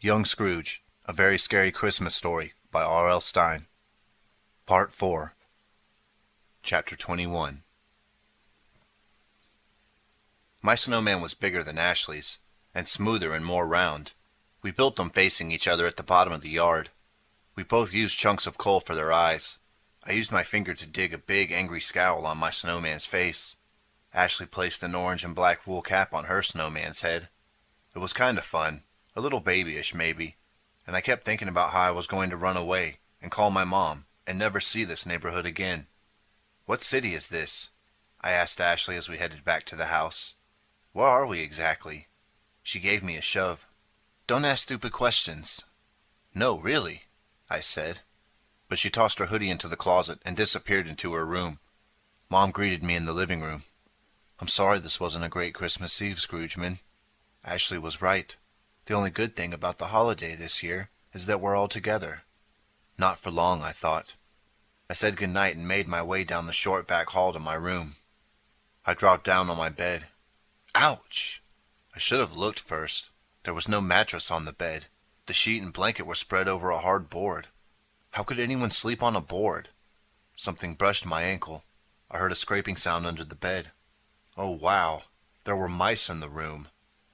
Young Scrooge, A Very Scary Christmas Story by R.L. Stine. Part 4. Chapter 21. My snowman was bigger than Ashley's, and smoother and more round. We built them facing each other at the bottom of the yard. We both used chunks of coal for their eyes. I used my finger to dig a big, angry scowl on my snowman's face. Ashley placed an orange and black wool cap on her snowman's head. It was kind of fun. A little babyish, maybe, and I kept thinking about how I was going to run away and call my mom and never see this neighborhood again. "What city is this?" I asked Ashley as we headed back to the house. "Where are we exactly?" She gave me a shove. "Don't ask stupid questions." "No, really," I said. But she tossed her hoodie into the closet and disappeared into her room. Mom greeted me in the living room. "I'm sorry this wasn't a great Christmas Eve, Scroogeman." Ashley was right. The only good thing about the holiday this year is that we're all together. Not for long, I thought. I said goodnight and made my way down the short back hall to my room. I dropped down on my bed. Ouch! I should have looked first. There was no mattress on the bed. The sheet and blanket were spread over a hard board. How could anyone sleep on a board? Something brushed my ankle. I heard a scraping sound under the bed. Oh, wow. There were mice in the room.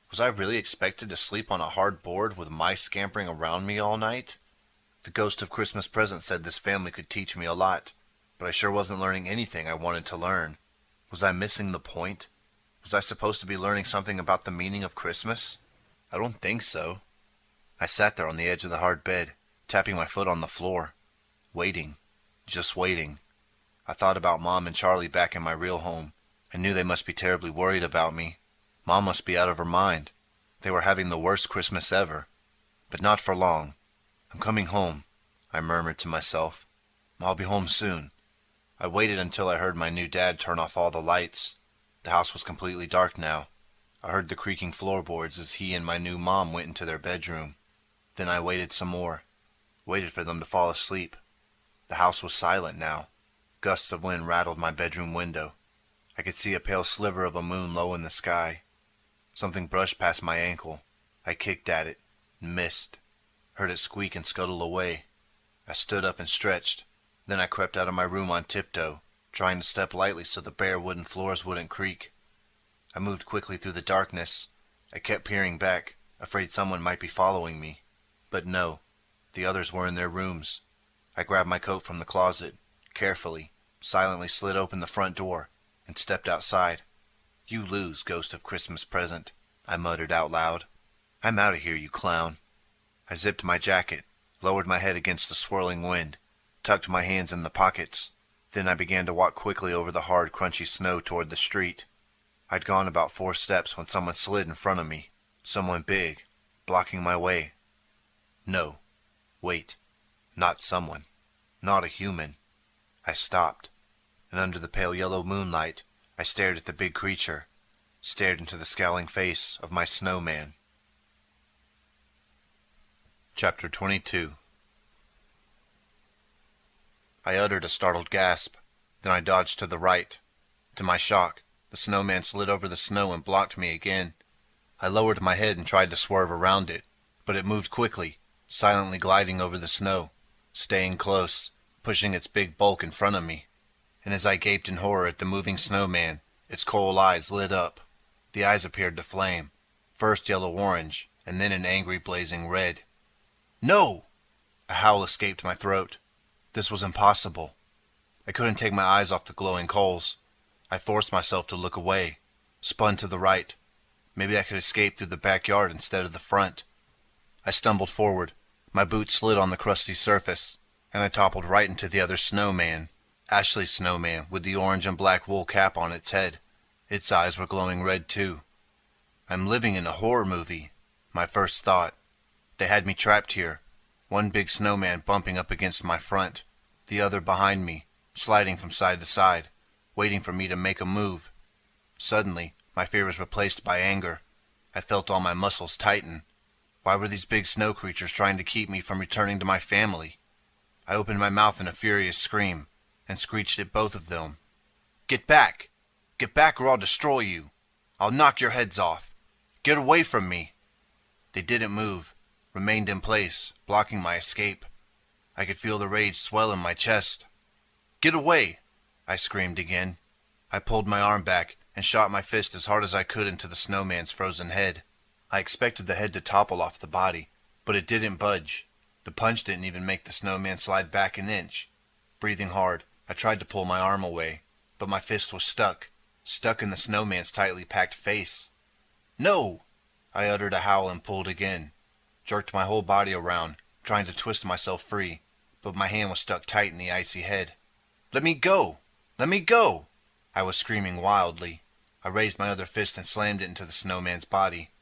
Was I really expected to sleep on a hard board with mice scampering around me all night? The ghost of Christmas Present said this family could teach me a lot, but I sure wasn't learning anything I wanted to learn. Was I missing the point? Was I supposed to be learning something about the meaning of Christmas? I don't think so. I sat there on the edge of the hard bed, tapping my foot on the floor, waiting, just waiting. I thought about Mom and Charlie back in my real home. I knew they must be terribly worried about me. Mom must be out of her mind. They were having the worst Christmas ever. But not for long. "I'm coming home," I murmured to myself. "I'll be home soon." I waited until I heard my new dad turn off all the lights. The house was completely dark now. I heard the creaking floorboards as he and my new mom went into their bedroom. Then I waited some more. Waited for them to fall asleep. The house was silent now. Gusts of wind rattled my bedroom window. I could see a pale sliver of a moon low in the sky. Something brushed past my ankle. I kicked at it, and missed. Heard it squeak and scuttle away. I stood up and stretched. Then I crept out of my room on tiptoe, trying to step lightly so the bare wooden floors wouldn't creak. I moved quickly through the darkness. I kept peering back, afraid someone might be following me. But no, the others were in their rooms. I grabbed my coat from the closet, carefully, silently slid open the front door, and stepped outside. "You lose, ghost of Christmas Present," I muttered out loud. "I'm out of here, you clown." I zipped my jacket, lowered my head against the swirling wind, tucked my hands in the pockets. Then I began to walk quickly over the hard, crunchy snow toward the street. I'd gone about 4 steps when someone slid in front of me. Someone big, blocking my way. No. Wait. Not someone. Not a human. I stopped, and under the pale yellow moonlight, I stared at the big creature, stared into the scowling face of my snowman. Chapter 22. I uttered a startled gasp. Then I dodged to the right. To my shock, the snowman slid over the snow and blocked me again. I lowered my head and tried to swerve around it, but it moved quickly, silently gliding over the snow, staying close, pushing its big bulk in front of me. And as I gaped in horror at the moving snowman, its coal eyes lit up. The eyes appeared to flame, first yellow-orange, and then an angry blazing red. "No!" A howl escaped my throat. This was impossible. I couldn't take my eyes off the glowing coals. I forced myself to look away, spun to the right. Maybe I could escape through the backyard instead of the front. I stumbled forward. My boot slid on the crusty surface, and I toppled right into the other snowman. Ashley's snowman with the orange and black wool cap on its head. Its eyes were glowing red too. I'm living in a horror movie, my first thought. They had me trapped here, one big snowman bumping up against my front, the other behind me, sliding from side to side, waiting for me to make a move. Suddenly, my fear was replaced by anger. I felt all my muscles tighten. Why were these big snow creatures trying to keep me from returning to my family? I opened my mouth in a furious scream, and screeched at both of them. "Get back! Get back or I'll destroy you! I'll knock your heads off! Get away from me!" They didn't move, remained in place, blocking my escape. I could feel the rage swell in my chest. "Get away!" I screamed again. I pulled my arm back and shot my fist as hard as I could into the snowman's frozen head. I expected the head to topple off the body, but it didn't budge. The punch didn't even make the snowman slide back an inch. Breathing hard, I tried to pull my arm away, but my fist was stuck in the snowman's tightly packed face. "No!" I uttered a howl and pulled again. Jerked my whole body around, trying to twist myself free, but my hand was stuck tight in the icy head. "Let me go! Let me go!" I was screaming wildly. I raised my other fist and slammed it into the snowman's body.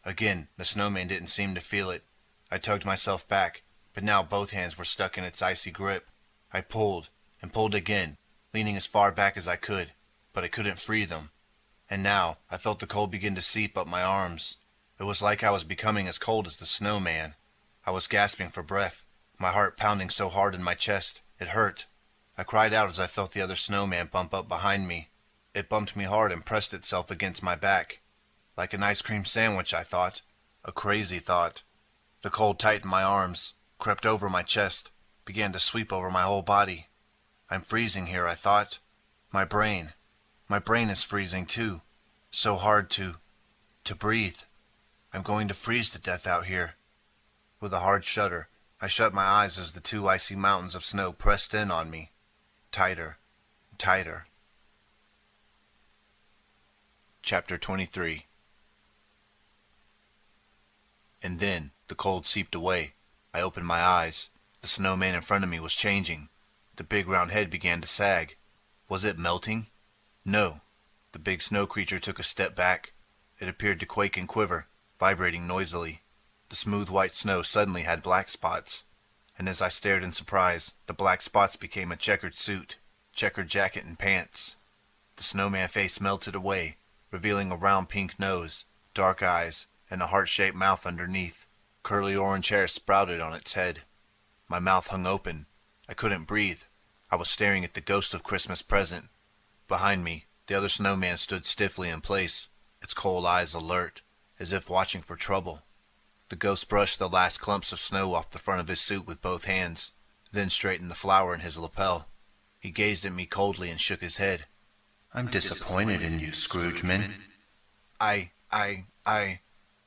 Again, the snowman didn't seem to feel it. I tugged myself back, but now both hands were stuck in its icy grip. I pulled and pulled again, leaning as far back as I could, but I couldn't free them. And now I felt the cold begin to seep up my arms. It was like I was becoming as cold as the snowman. I was gasping for breath, my heart pounding so hard in my chest, it hurt. I cried out as I felt the other snowman bump up behind me. It bumped me hard and pressed itself against my back. Like an ice cream sandwich, I thought. A crazy thought. The cold tightened my arms, crept over my chest, began to sweep over my whole body. I'm freezing here, I thought. My brain is freezing too. So hard to breathe. I'm going to freeze to death out here. With a hard shudder, I shut my eyes as the two icy mountains of snow pressed in on me. Tighter, tighter. Chapter 23. And then the cold seeped away. I opened my eyes. The snowman in front of me was changing. The big round head began to sag. Was it melting? No. The big snow creature took a step back. It appeared to quake and quiver, vibrating noisily. The smooth white snow suddenly had black spots, and as I stared in surprise, the black spots became a checkered suit, checkered jacket and pants. The snowman face melted away, revealing a round pink nose, dark eyes, and a heart-shaped mouth underneath. Curly orange hair sprouted on its head. My mouth hung open. I couldn't breathe. I was staring at the ghost of Christmas present. Behind me, the other snowman stood stiffly in place, its cold eyes alert, as if watching for trouble. The ghost brushed the last clumps of snow off the front of his suit with both hands, then straightened the flower in his lapel. He gazed at me coldly and shook his head. "I'm disappointed in you, Scroogeman." I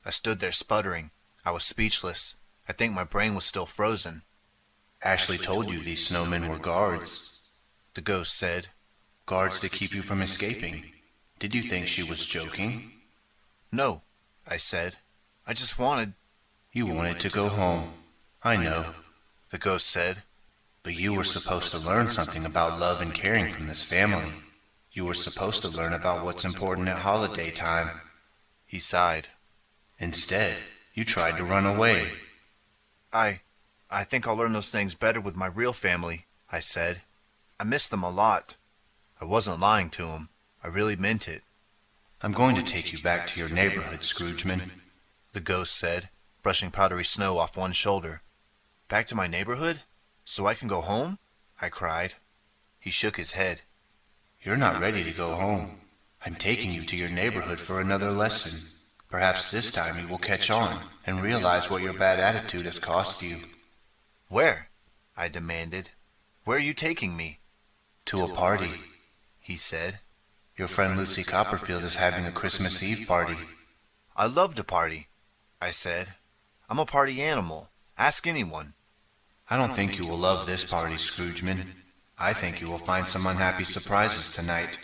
stood there sputtering. I was speechless. I think my brain was still frozen. "Ashley told you these snowmen were guards," the ghost said. "Guards to keep you from escaping. Did you think she was joking?" "No," I said. "I just wanted—" "You wanted to go home. I know," the ghost said. "But you were supposed to learn something about love and caring from this family. You were supposed to learn about what's important at holiday time." He sighed. "Instead, you tried to run away." I think I'll learn those things better with my real family," I said. "I miss them a lot." I wasn't lying to him. I really meant it. "I'm going to take you back to your neighborhood, Scroogeman," the ghost said, brushing powdery snow off one shoulder. "Back to my neighborhood? So I can go home?" I cried. He shook his head. "You're not ready to go home. I'm taking you to your neighborhood for another lesson. Perhaps this time you will catch on and realize what your bad attitude has cost you." "Where?" I demanded. "Where are you taking me?" "To a party," he said. "Your friend Lucy Copperfield is having a Christmas Eve party." "I love to party," I said. "I'm a party animal. Ask anyone." "I don't think you will love this party, Scroogeman. I think you will find some unhappy surprises tonight."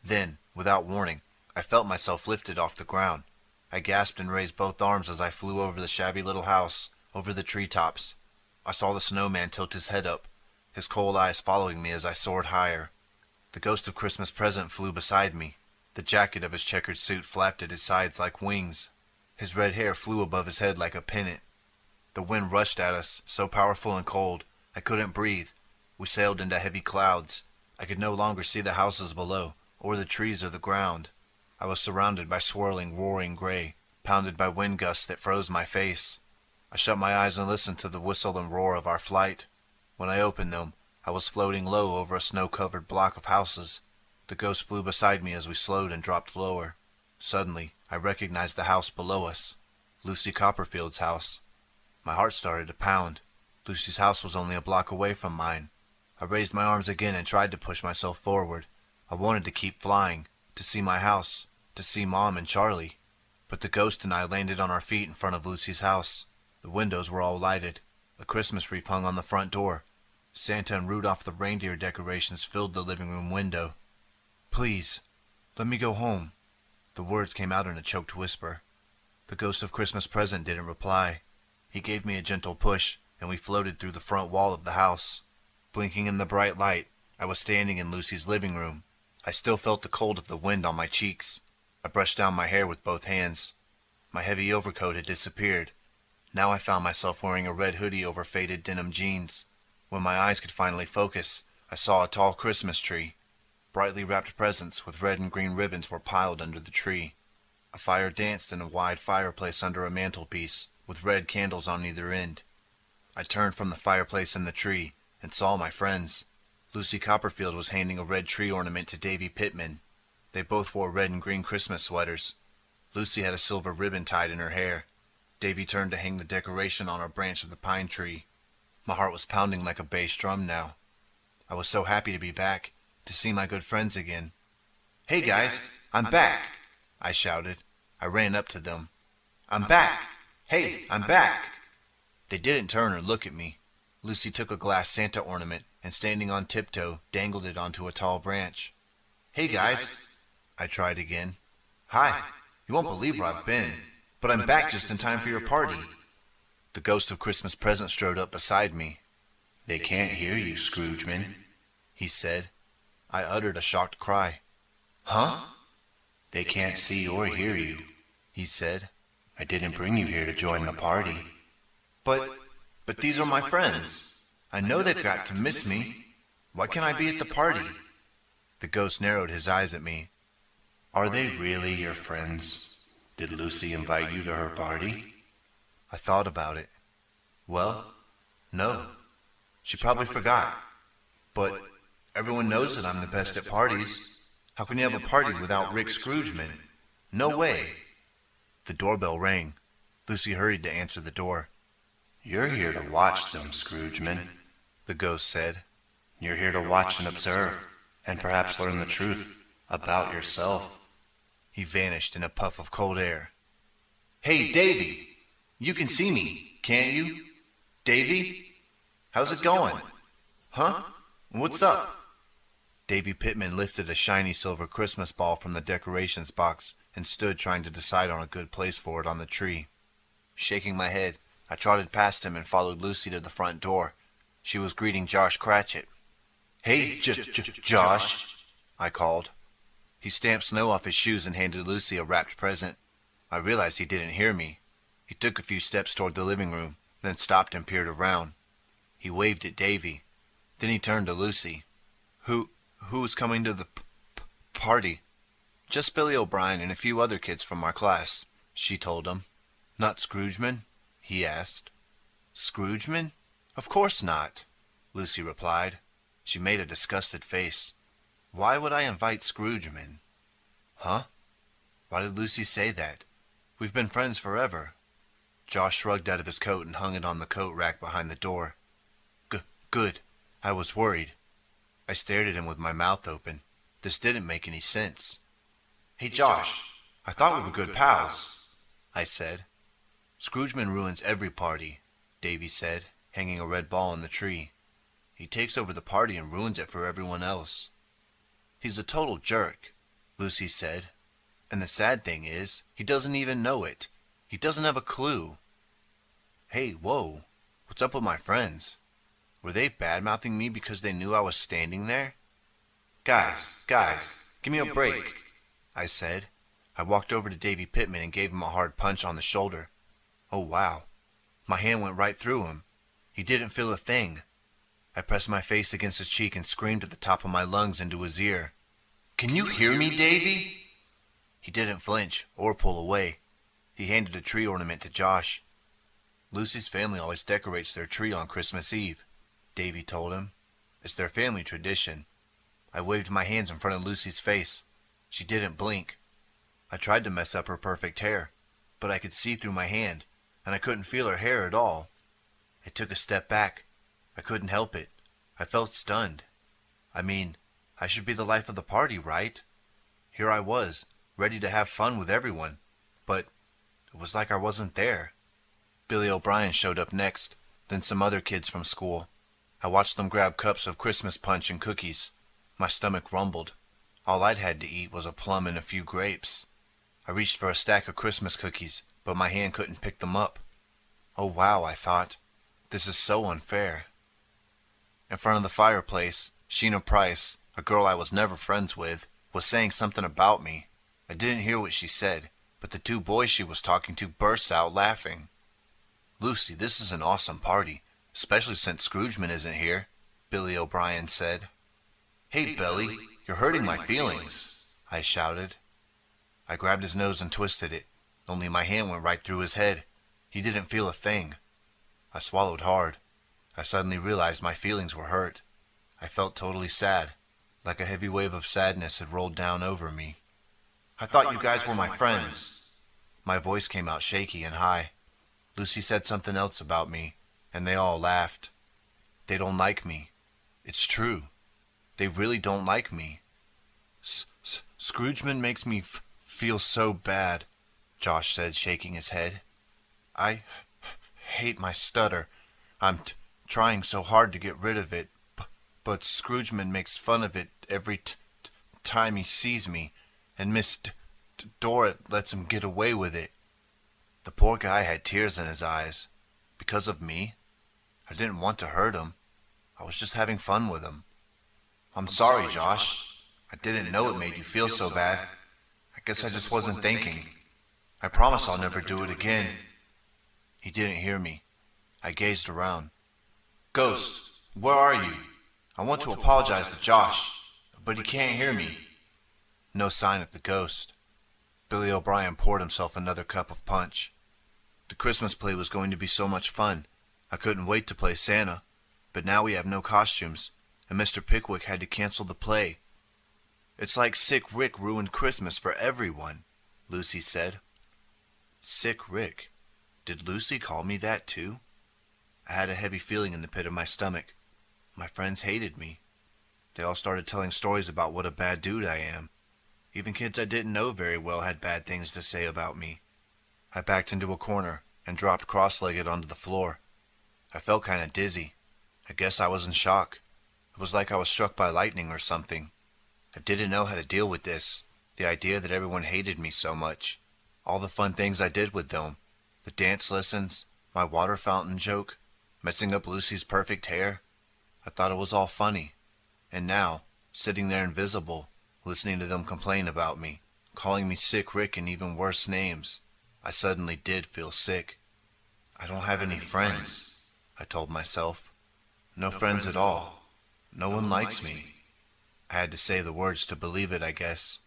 Then, without warning, I felt myself lifted off the ground. I gasped and raised both arms as I flew over the shabby little house, over the treetops. I saw the snowman tilt his head up, his cold eyes following me as I soared higher. The ghost of Christmas present flew beside me. The jacket of his checkered suit flapped at his sides like wings. His red hair flew above his head like a pennant. The wind rushed at us, so powerful and cold, I couldn't breathe. We sailed into heavy clouds. I could no longer see the houses below, or the trees or the ground. I was surrounded by swirling, roaring gray, pounded by wind gusts that froze my face. I shut my eyes and listened to the whistle and roar of our flight. When I opened them, I was floating low over a snow-covered block of houses. The ghost flew beside me as we slowed and dropped lower. Suddenly, I recognized the house below us. Lucy Copperfield's house. My heart started to pound. Lucy's house was only a block away from mine. I raised my arms again and tried to push myself forward. I wanted to keep flying, to see my house, to see Mom and Charlie. But the ghost and I landed on our feet in front of Lucy's house. The windows were all lighted. A Christmas wreath hung on the front door. Santa and Rudolph the reindeer decorations filled the living room window. "Please, let me go home." The words came out in a choked whisper. The ghost of Christmas Present didn't reply. He gave me a gentle push, and we floated through the front wall of the house. Blinking in the bright light, I was standing in Lucy's living room. I still felt the cold of the wind on my cheeks. I brushed down my hair with both hands. My heavy overcoat had disappeared. Now I found myself wearing a red hoodie over faded denim jeans. When my eyes could finally focus, I saw a tall Christmas tree. Brightly wrapped presents with red and green ribbons were piled under the tree. A fire danced in a wide fireplace under a mantelpiece, with red candles on either end. I turned from the fireplace and the tree, and saw my friends. Lucy Copperfield was handing a red tree ornament to Davy Pittman. They both wore red and green Christmas sweaters. Lucy had a silver ribbon tied in her hair. Davy turned to hang the decoration on a branch of the pine tree. My heart was pounding like a bass drum now. I was so happy to be back, to see my good friends again. "Hey guys, I'm back!" I shouted. I ran up to them. "I'm back! Hey, I'm back!" They didn't turn or look at me. Lucy took a glass Santa ornament and, standing on tiptoe, dangled it onto a tall branch. "Hey guys!" I tried again. "Hi, you won't believe where I've been, but I'm back just in time for your party." The ghost of Christmas Present strode up beside me. "They can't hear you, Scroogeman," he said. I uttered a shocked cry. "Huh?" "They can't see or hear you," he said. "I didn't bring you here to join the party." But these are my friends. I know they've got to miss me. Why can't I be at the party?" The ghost narrowed his eyes at me. "Are they really your friends? Did Lucy invite you to her party?" I thought about it. Well, no. She probably forgot. But everyone knows that I'm the best at parties. How can you have a party without Rick Scroogeman? No way. The doorbell rang. Lucy hurried to answer the door. "You're here to watch them, Scroogeman," the ghost said. "You're here to watch and observe, and perhaps learn the truth about yourself." He vanished in a puff of cold air. "Hey, Davy! You can see me, can't you? Davy? How's it going? Huh? What's up?" Davy Pittman lifted a shiny silver Christmas ball from the decorations box and stood trying to decide on a good place for it on the tree. Shaking my head, I trotted past him and followed Lucy to the front door. She was greeting Josh Cratchit. "Hey, Josh," I called. He stamped snow off his shoes and handed Lucy a wrapped present. I realized he didn't hear me. He took a few steps toward the living room, then stopped and peered around. He waved at Davy. Then he turned to Lucy. Who's coming to the party?" "Just Billy O'Brien and a few other kids from our class," she told him. "Not Scroogeman?" he asked. "Scroogeman? Of course not," Lucy replied. She made a disgusted face. "Why would I invite Scroogeman?" "Huh? Why did Lucy say that? We've been friends forever." Josh shrugged out of his coat and hung it on the coat rack behind the door. Good. I was worried. I stared at him with my mouth open. This didn't make any sense. "Hey, Josh, I thought we were good pals," I said. "Scroogeman ruins every party," Davy said, hanging a red ball in the tree. "He takes over the party and ruins it for everyone else." "He's a total jerk," Lucy said. "And the sad thing is, he doesn't even know it. He doesn't have a clue." Hey, whoa, what's up with my friends? Were they bad-mouthing me because they knew I was standing there? Guys, give me a break, I said. I walked over to Davy Pittman and gave him a hard punch on the shoulder. Oh, wow. My hand went right through him. He didn't feel a thing. I pressed my face against his cheek and screamed at the top of my lungs into his ear. Can you hear me, Davy? He didn't flinch or pull away. He handed a tree ornament to Josh. Lucy's family always decorates their tree on Christmas Eve, Davy told him. It's their family tradition. I waved my hands in front of Lucy's face. She didn't blink. I tried to mess up her perfect hair, but I could see through my hand, and I couldn't feel her hair at all. I took a step back. I couldn't help it. I felt stunned. I should be the life of the party, right? Here I was, ready to have fun with everyone, but it was like I wasn't there. Billy O'Brien showed up next, then some other kids from school. I watched them grab cups of Christmas punch and cookies. My stomach rumbled. All I'd had to eat was a plum and a few grapes. I reached for a stack of Christmas cookies, but my hand couldn't pick them up. Oh wow, I thought. This is so unfair. In front of the fireplace, Sheena Price, a girl I was never friends with, was saying something about me. I didn't hear what she said, but the two boys she was talking to burst out laughing. Lucy, this is an awesome party, especially since Scroogeman isn't here, Billy O'Brien said. Hey, Billy, you're hurting my feelings, I shouted. I grabbed his nose and twisted it, only my hand went right through his head. He didn't feel a thing. I swallowed hard. I suddenly realized my feelings were hurt. I felt totally sad, like a heavy wave of sadness had rolled down over me. I thought you guys were my friends. My voice came out shaky and high. Lucy said something else about me, and they all laughed. They don't like me. It's true. They really don't like me. Scroogeman makes me feel so bad, Josh said, shaking his head. I hate my stutter. I'm trying so hard to get rid of it, but Scroogeman makes fun of it every time he sees me, and Miss Dora lets him get away with it. The poor guy had tears in his eyes. Because of me? I didn't want to hurt him. I was just having fun with him. I'm sorry, Josh. I didn't know it made you feel so bad. I guess I just wasn't thinking. I promise I'll never do it again. He didn't hear me. I gazed around. Ghost, where are you? I want to apologize to Josh, but he can't hear me. No sign of the ghost. Billy O'Brien poured himself another cup of punch. The Christmas play was going to be so much fun. I couldn't wait to play Santa, but now we have no costumes, and Mr. Pickwick had to cancel the play. It's like Sick Rick ruined Christmas for everyone, Lucy said. Sick Rick? Did Lucy call me that too? I had a heavy feeling in the pit of my stomach. My friends hated me. They all started telling stories about what a bad dude I am. Even kids I didn't know very well had bad things to say about me. I backed into a corner and dropped cross-legged onto the floor. I felt kind of dizzy. I guess I was in shock. It was like I was struck by lightning or something. I didn't know how to deal with this. The idea that everyone hated me so much. All the fun things I did with them. The dance lessons, my water fountain joke, messing up Lucy's perfect hair. I thought it was all funny. And now, sitting there invisible, listening to them complain about me, calling me Sick Rick and even worse names, I suddenly did feel sick. I don't have any friends, I told myself. No friends at all. No one likes me. I had to say the words to believe it, I guess.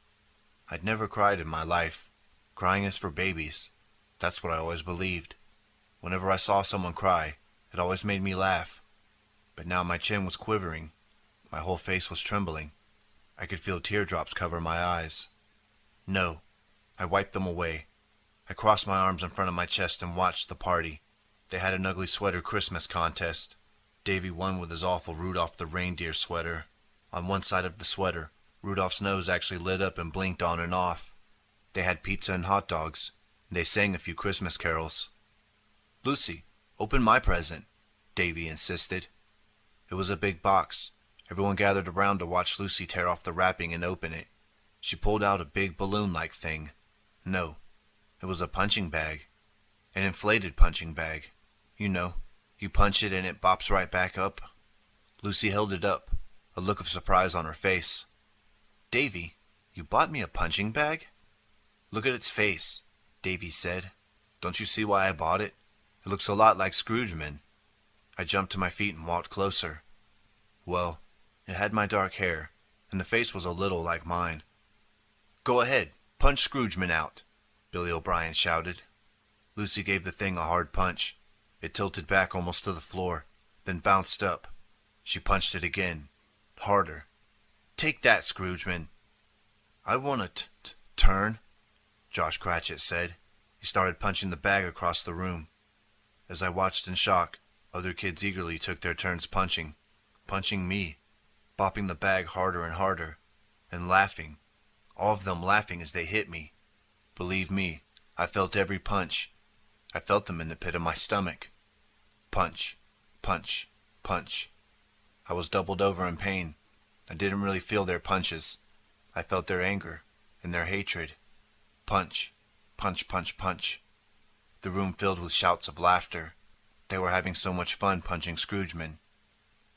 I'd never cried in my life. Crying is for babies. That's what I always believed. Whenever I saw someone cry, it always made me laugh. But now my chin was quivering. My whole face was trembling. I could feel teardrops cover my eyes. No, I wiped them away. I crossed my arms in front of my chest and watched the party. They had an ugly sweater Christmas contest. Davy won with his awful Rudolph the reindeer sweater. On one side of the sweater, Rudolph's nose actually lit up and blinked on and off. They had pizza and hot dogs. They sang a few Christmas carols. Lucy, open my present, Davy insisted. It was a big box. Everyone gathered around to watch Lucy tear off the wrapping and open it. She pulled out a big balloon-like thing. No, it was a punching bag. An inflated punching bag. You know, you punch it and it bops right back up. Lucy held it up, a look of surprise on her face. Davy, you bought me a punching bag? Look at its face, Davy said. Don't you see why I bought it? It looks a lot like Scroogeman. I jumped to my feet and walked closer. Well, it had my dark hair, and the face was a little like mine. Go ahead, punch Scroogeman out, Billy O'Brien shouted. Lucy gave the thing a hard punch. It tilted back almost to the floor, then bounced up. She punched it again, harder. Take that, Scroogeman. I want to turn, Josh Cratchit said. He started punching the bag across the room. As I watched in shock, Other kids eagerly took their turns punching me, bopping the bag harder and harder, and laughing, all of them laughing as they hit me. Believe me, I felt every punch. I felt them in the pit of my stomach. Punch, punch, punch. I was doubled over in pain. I didn't really feel their punches. I felt their anger and their hatred. Punch, punch, punch, punch. The room filled with shouts of laughter. They were having so much fun punching Scroogeman.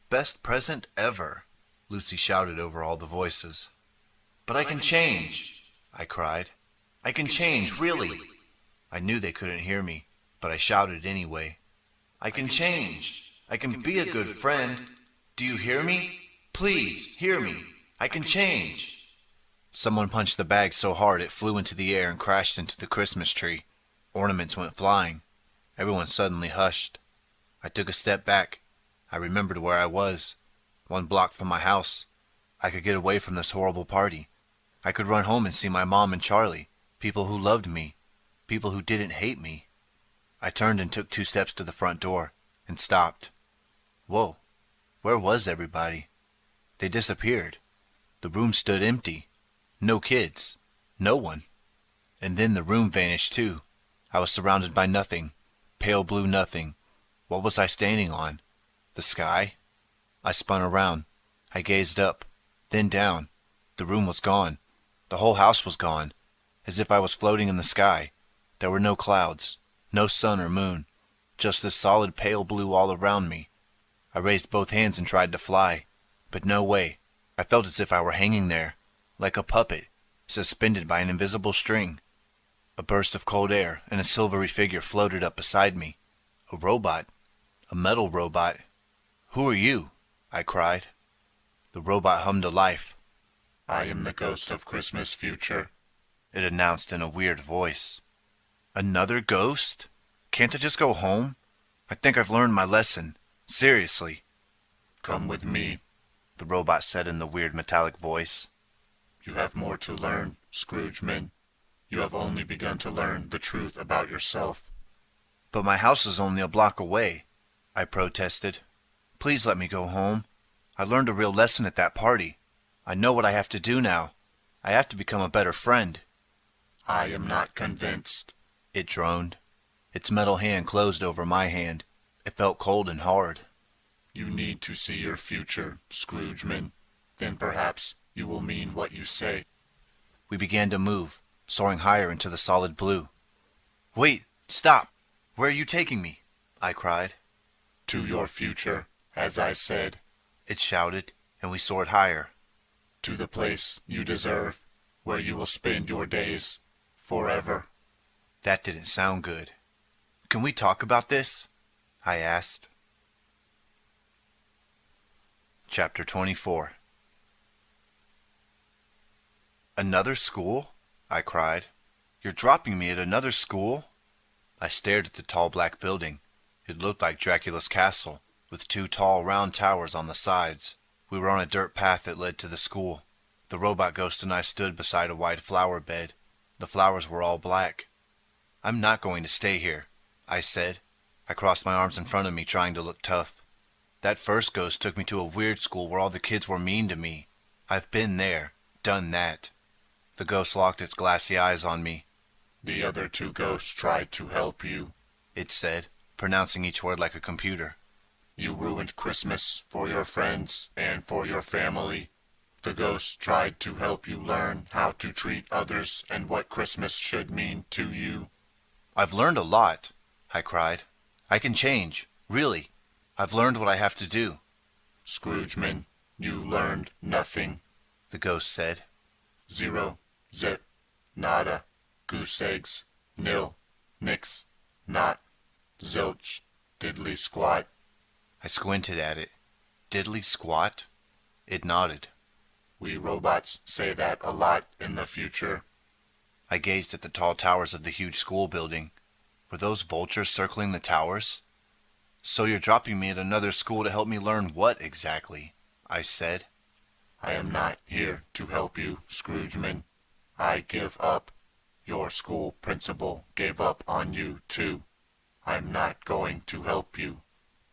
Best present ever, Lucy shouted over all the voices. But I can change, I cried. I can change, really. I knew they couldn't hear me, but I shouted anyway. I can change. I can be a good friend. Do you hear me? Please, hear me. I can change. Someone punched the bag so hard it flew into the air and crashed into the Christmas tree. Ornaments went flying. Everyone suddenly hushed. I took a step back. I remembered where I was. 1 block from my house. I could get away from this horrible party. I could run home and see my mom and Charlie, people who loved me, people who didn't hate me. I turned and took 2 steps to the front door, and stopped. Whoa, where was everybody? They disappeared. The room stood empty. No kids. No one. And then the room vanished too. I was surrounded by nothing. Pale blue nothing. What was I standing on? The sky? I spun around. I gazed up, then down. The room was gone. The whole house was gone, as if I was floating in the sky. There were no clouds, no sun or moon, just this solid pale blue all around me. I raised both hands and tried to fly, but no way. I felt as if I were hanging there, like a puppet, suspended by an invisible string. A burst of cold air and a silvery figure floated up beside me. A robot. A metal robot. Who are you? I cried. The robot hummed a life. I am the ghost of Christmas future, it announced in a weird voice. Another ghost? Can't I just go home? I think I've learned my lesson. Seriously. Come with me, the robot said in the weird metallic voice. You have more to learn, Scroogeman. You have only begun to learn the truth about yourself. But my house is only a block away, I protested. Please let me go home. I learned a real lesson at that party. I know what I have to do now. I have to become a better friend. I am not convinced, it droned. Its metal hand closed over my hand. It felt cold and hard. You need to see your future, Scroogeman. Then perhaps you will mean what you say. We began to move, soaring higher into the solid blue. Wait, stop! Where are you taking me? I cried. To your future, as I said, it shouted, and we soared higher. To the place you deserve, where you will spend your days forever. That didn't sound good. Can we talk about this? I asked. Chapter 24. Another school? I cried. You're dropping me at another school? I stared at the tall black building. It looked like Dracula's castle, with 2 tall round towers on the sides. We were on a dirt path that led to the school. The robot ghost and I stood beside a wide flower bed. The flowers were all black. I'm not going to stay here, I said. I crossed my arms in front of me, trying to look tough. That first ghost took me to a weird school where all the kids were mean to me. I've been there, done that. The ghost locked its glassy eyes on me. The other 2 ghosts tried to help you, it said, pronouncing each word like a computer. You ruined Christmas for your friends and for your family. The ghosts tried to help you learn how to treat others and what Christmas should mean to you. I've learned a lot, I cried. I can change, really. I've learned what I have to do. Scroogeman, you learned nothing, the ghost said. 0, zip, nada, goose eggs, nil, nix, not, zilch, diddly squat. I squinted at it. Diddly squat? It nodded. We robots say that a lot in the future. I gazed at the tall towers of the huge school building. Were those vultures circling the towers? So you're dropping me at another school to help me learn what exactly? I said. I am not here to help you, Scroogeman. I give up. Your school principal gave up on you, too. I'm not going to help you.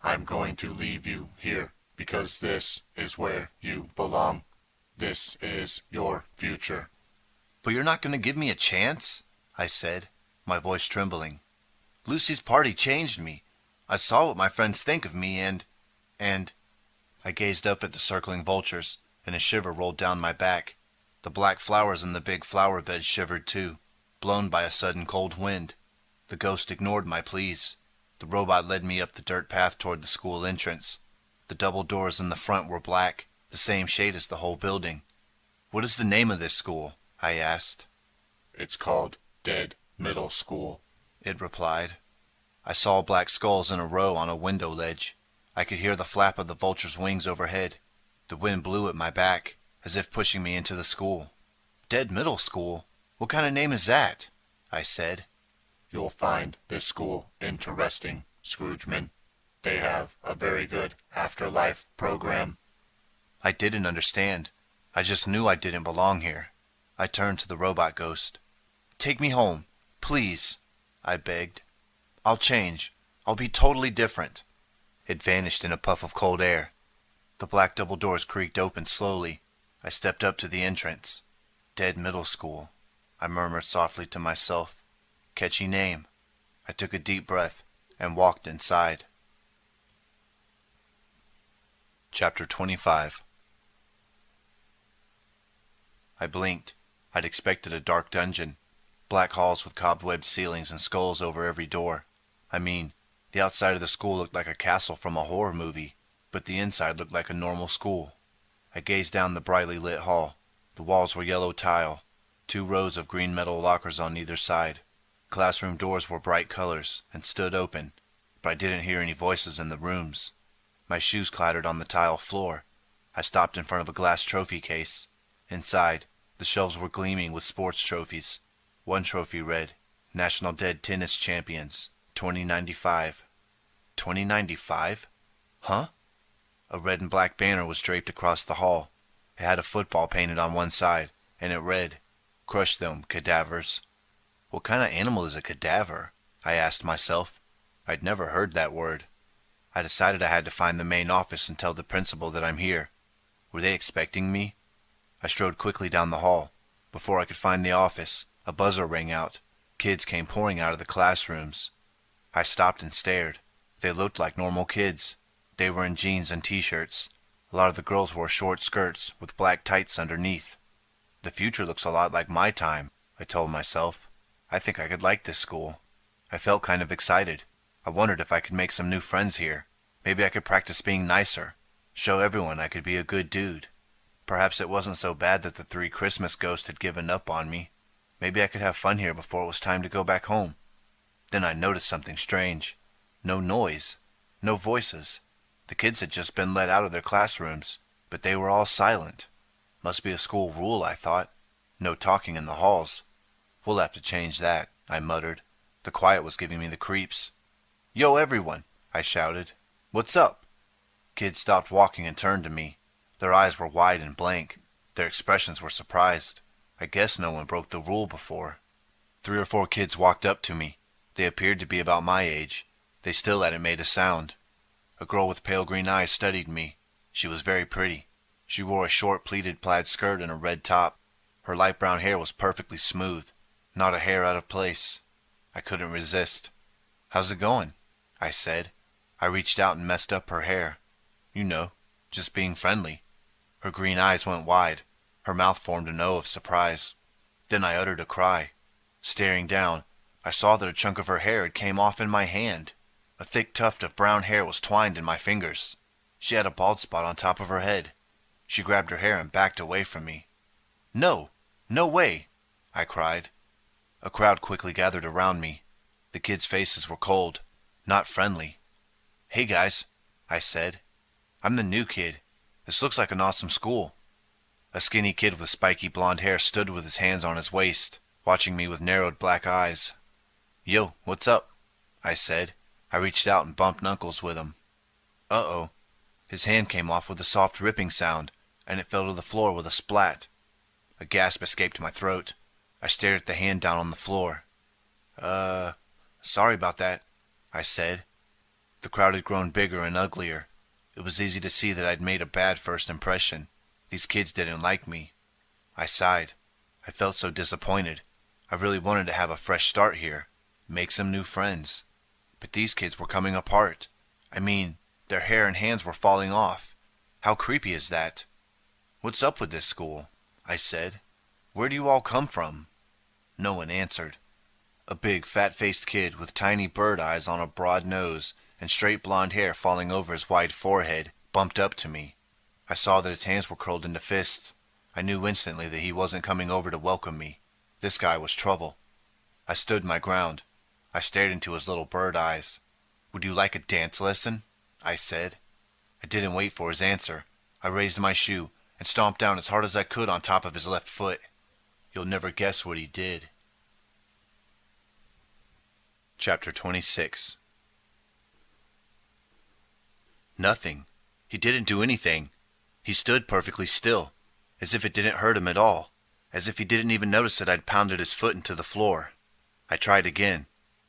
I'm going to leave you here because this is where you belong. This is your future. But you're not going to give me a chance? I said, my voice trembling. Lucy's party changed me. I saw what my friends think of me and... I gazed up at the circling vultures, and a shiver rolled down my back. The black flowers in the big flower bed shivered too, blown by a sudden cold wind. The ghost ignored my pleas. The robot led me up the dirt path toward the school entrance. The double doors in the front were black, the same shade as the whole building. What is the name of this school? I asked. It's called Dead Middle School, It replied. I saw black skulls in a row on a window ledge. I could hear the flap of the vulture's wings overhead. The wind blew at my back, as if pushing me into the school. Dead Middle School? What kind of name is that? I said. You'll find this school interesting, Scroogeman. They have a very good afterlife program. I didn't understand. I just knew I didn't belong here. I turned to the robot ghost. Take me home, please, I begged. I'll change. I'll be totally different. It vanished in a puff of cold air. The black double doors creaked open slowly. I stepped up to the entrance. Dead Middle School, I murmured softly to myself. Catchy name. I took a deep breath and walked inside. Chapter 25. I blinked. I'd expected a dark dungeon. Black halls with cobwebbed ceilings and skulls over every door. I mean, the outside of the school looked like a castle from a horror movie, but the inside looked like a normal school. I gazed down the brightly lit hall. The walls were yellow tile, 2 rows of green metal lockers on either side. Classroom doors were bright colors and stood open, but I didn't hear any voices in the rooms. My shoes clattered on the tile floor. I stopped in front of a glass trophy case. Inside, the shelves were gleaming with sports trophies. One trophy read, National Dead Tennis Champions, 2095. 2095? Huh? A red and black banner was draped across the hall. It had a football painted on one side, and it read, Crush them, cadavers. What kind of animal is a cadaver? I asked myself. I'd never heard that word. I decided I had to find the main office and tell the principal that I'm here. Were they expecting me? I strode quickly down the hall. Before I could find the office, a buzzer rang out. Kids came pouring out of the classrooms. I stopped and stared. They looked like normal kids. They were in jeans and t-shirts. A lot of the girls wore short skirts with black tights underneath. The future looks a lot like my time, I told myself. I think I could like this school. I felt kind of excited. I wondered if I could make some new friends here. Maybe I could practice being nicer. Show everyone I could be a good dude. Perhaps it wasn't so bad that the 3 Christmas ghosts had given up on me. Maybe I could have fun here before it was time to go back home. Then I noticed something strange. No noise. No voices. The kids had just been let out of their classrooms, but they were all silent. Must be a school rule, I thought. No talking in the halls. We'll have to change that, I muttered. The quiet was giving me the creeps. Yo, everyone, I shouted. What's up? Kids stopped walking and turned to me. Their eyes were wide and blank. Their expressions were surprised. I guess no one broke the rule before. 3 or 4 kids walked up to me. They appeared to be about my age. They still hadn't made a sound. A girl with pale green eyes studied me. She was very pretty. She wore a short pleated plaid skirt and a red top. Her light brown hair was perfectly smooth, not a hair out of place. I couldn't resist. How's it going? I said. I reached out and messed up her hair. You know, just being friendly. Her green eyes went wide. Her mouth formed an O of surprise. Then I uttered a cry. Staring down, I saw that a chunk of her hair had came off in my hand. A thick tuft of brown hair was twined in my fingers. She had a bald spot on top of her head. She grabbed her hair and backed away from me. No! No way! I cried. A crowd quickly gathered around me. The kids' faces were cold, not friendly. Hey guys, I said. I'm the new kid. This looks like an awesome school. A skinny kid with spiky blonde hair stood with his hands on his waist, watching me with narrowed black eyes. Yo, what's up? I said. I reached out and bumped knuckles with him. Uh-oh. His hand came off with a soft ripping sound, and it fell to the floor with a splat. A gasp escaped my throat. I stared at the hand down on the floor. Sorry about that, I said. The crowd had grown bigger and uglier. It was easy to see that I'd made a bad first impression. These kids didn't like me. I sighed. I felt so disappointed. I really wanted to have a fresh start here, make some new friends. But these kids were coming apart. I mean, their hair and hands were falling off. How creepy is that? "What's up with this school?" I said. "Where do you all come from?" No one answered. A big, fat-faced kid with tiny bird eyes on a broad nose and straight blonde hair falling over his wide forehead bumped up to me. I saw that his hands were curled into fists. I knew instantly that he wasn't coming over to welcome me. This guy was trouble. I stood my ground. I stared into his little bird eyes. "Would you like a dance lesson?" I said. I didn't wait for his answer. I raised my shoe and stomped down as hard as I could on top of his left foot. You'll never guess what he did. Chapter 26. Nothing. He didn't do anything. He stood perfectly still, as if it didn't hurt him at all, as if he didn't even notice that I'd pounded his foot into the floor. I tried again.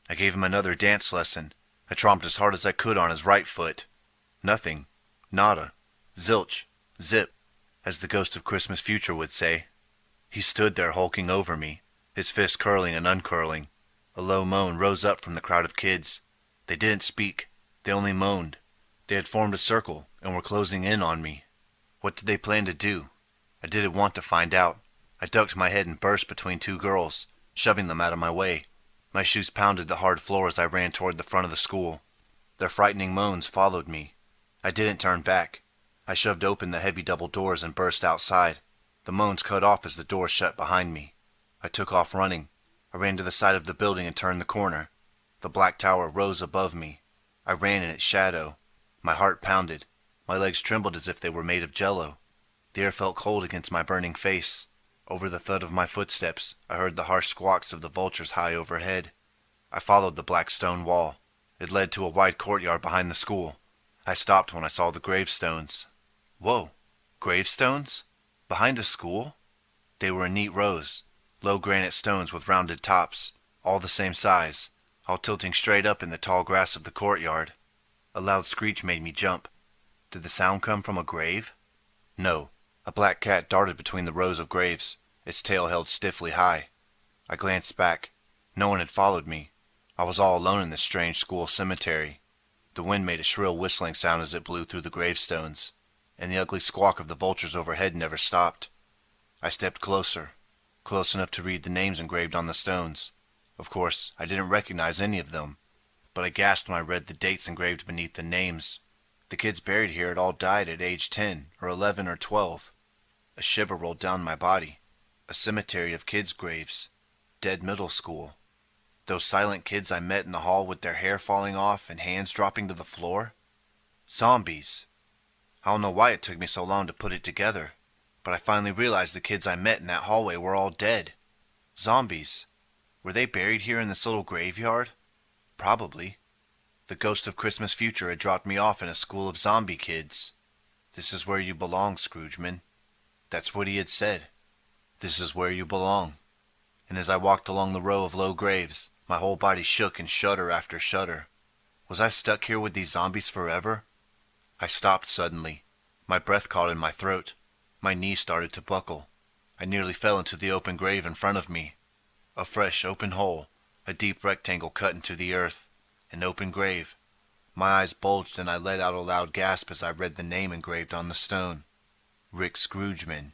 I gave him another dance lesson. I tromped as hard as I could on his right foot. Nothing. Nada. Zilch. Zip, as the ghost of Christmas future would say. He stood there hulking over me, his fists curling and uncurling. A low moan rose up from the crowd of kids. They didn't speak. They only moaned. They had formed a circle and were closing in on me. What did they plan to do? I didn't want to find out. I ducked my head and burst between two girls, shoving them out of my way. My shoes pounded the hard floor as I ran toward the front of the school. Their frightening moans followed me. I didn't turn back. I shoved open the heavy double doors and burst outside. The moans cut off as the door shut behind me. I took off running. I ran to the side of the building and turned the corner. The black tower rose above me. I ran in its shadow. My heart pounded. My legs trembled as if they were made of jello. The air felt cold against my burning face. Over the thud of my footsteps, I heard the harsh squawks of the vultures high overhead. I followed the black stone wall. It led to a wide courtyard behind the school. I stopped when I saw the gravestones. Whoa! Gravestones? Behind a school? They were in neat rows, low granite stones with rounded tops, all the same size, all tilting straight up in the tall grass of the courtyard. A loud screech made me jump. Did the sound come from a grave? No. A black cat darted between the rows of graves, its tail held stiffly high. I glanced back. No one had followed me. I was all alone in this strange school cemetery. The wind made a shrill whistling sound as it blew through the gravestones, and the ugly squawk of the vultures overhead never stopped. I stepped closer, close enough to read the names engraved on the stones. Of course, I didn't recognize any of them, but I gasped when I read the dates engraved beneath the names. The kids buried here had all died at age 10 or 11 or 12. A shiver rolled down my body. A cemetery of kids' graves. Dead middle school. Those silent kids I met in the hall with their hair falling off and hands dropping to the floor. Zombies. I don't know why it took me so long to put it together, but I finally realized the kids I met in that hallway were all dead. Zombies. Were they buried here in this little graveyard? Probably. The ghost of Christmas future had dropped me off in a school of zombie kids. This is where you belong, Scroogeman. That's what he had said. This is where you belong. And as I walked along the row of low graves, my whole body shook in shudder after shudder. Was I stuck here with these zombies forever? I stopped suddenly. My breath caught in my throat. My knees started to buckle. I nearly fell into the open grave in front of me. A fresh, open hole, a deep rectangle cut into the earth, an open grave. My eyes bulged and I let out a loud gasp as I read the name engraved on the stone. Rick Scroogeman.